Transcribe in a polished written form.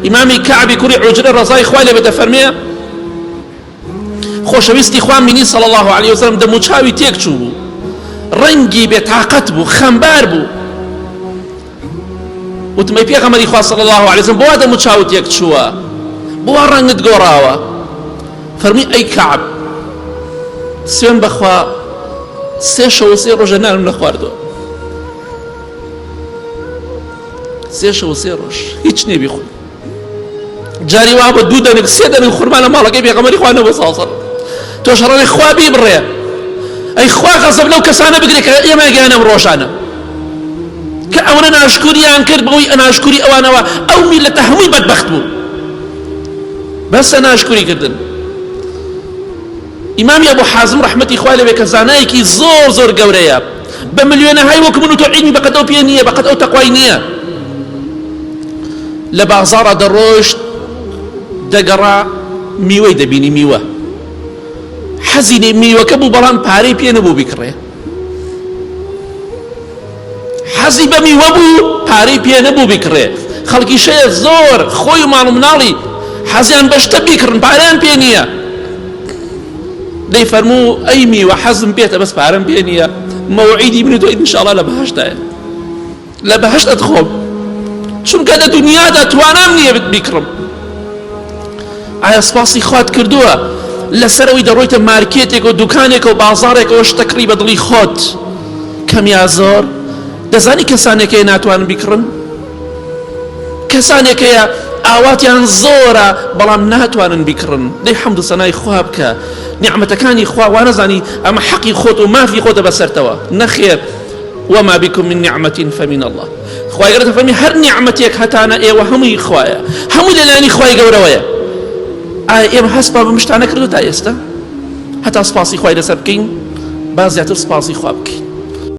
ئیمامی کەعبی کوڕی عوجرە ڕەزای خوای لێ بێتە فەرمێ خۆشەویستی خوان بینی صلی الله عليه وسلم دەموچاوی تێک چوو بوو، ڕەنگی بێتاقەت بوو، خەمبار بوو. وتمەی پێغەمبەری خوا صلی الله عليه وسلم بۆ وا دەموچاوت تێک چووە، بۆ وا ڕەنگت گۆڕاوە؟ فەرمی ئەی کەعب سوێن بەخوا 3 شەو و 3 ڕۆژە نانم نەخواردووە، 3 شەو و 3 ڕۆژ هیچ نێبی خۆ. جاری وا بە 2 دەنگ 3 دەنگ خورما لە ماڵەکەی پێغەمبەری خوا نەبوو صلی الله عليه وسلم. تۆش ڕەنی خوا بیبڕێ، ئەی خوا غەزەب لەو کەسانە بگرێ کە ئێمە گیانە ڕۆژانە کە ئەوەنە ناشکوریان کرد بەوەی ناشکوری ئەوانەوە ئەو میلەتە هەمووی بەدبەخت بوو بەسە ناشکوری کردن. ئیمامی ئەبوو حازم ڕەحمەتی خوای لێ بێ کە زانایەکی زۆر زۆر گەورەیە، بە ملیۆنەهای وەکو من و تۆ عیلمی بەقەد ئەو پێ نییە، بەقەد ئەو تەقوای نییە. لە بازاڕە دەڕۆشت دەگەڕا میوەی دەبینی، میوە حەزی لێ میوەکە بوو بەڵام پارەی پێ نەبوو بیکڕێ، حەزی بە میوە بوو پارەی پێ نەبوو بیکڕێ. خەڵکی شەیە زۆر خۆی و ماڵ و مناڵی حەزیان بەشتە بیکڕن پارەیان پێ نییە، دەی فەرموو ئەی میوە حەزم پێتە بەس پارەم پێ نییە، مەوعیدی من و تۆ ئینشاڵڵا لە بەهەشتایە، لە بەهەشت ئەدخۆم چونکە لە دنیادا توانام نییە بیکڕم. ئایا سپاسی خوات کردووە لەسەرەوەی دەڕۆیتە مارکێتێک و دوکانێکە و بازارێکەوە شتەکڕی بە دڵی خۆت کەمیا زۆر؟ دەزانی کەسانێکەیە ناتوانن بیکڕن، کەسانێکەیە ئاواتیان زۆرە بەڵام ناتوانن بیکڕن. دەی حەمد و سەنای خوا بکە، نیعمەتەکانی خوا وا نەزانی ئەمە حەقی خۆت و مافی خۆتە بەسەرتەوە، نەخێر. وما بكم من نعمة فمن الله. خوای گەورە فەرمی هەر نیعمەتێک هەتانە ئێوە هەمووی خوایە، هەمووی لەلایەنی خوای گەورەوەیە. ئایا ئێمە هەست بەم شتانە کردو تا ئێستا هەتا سپاسی خوای لەسەر بکەین؟ با زیاتر سپاسی خوا بکەین.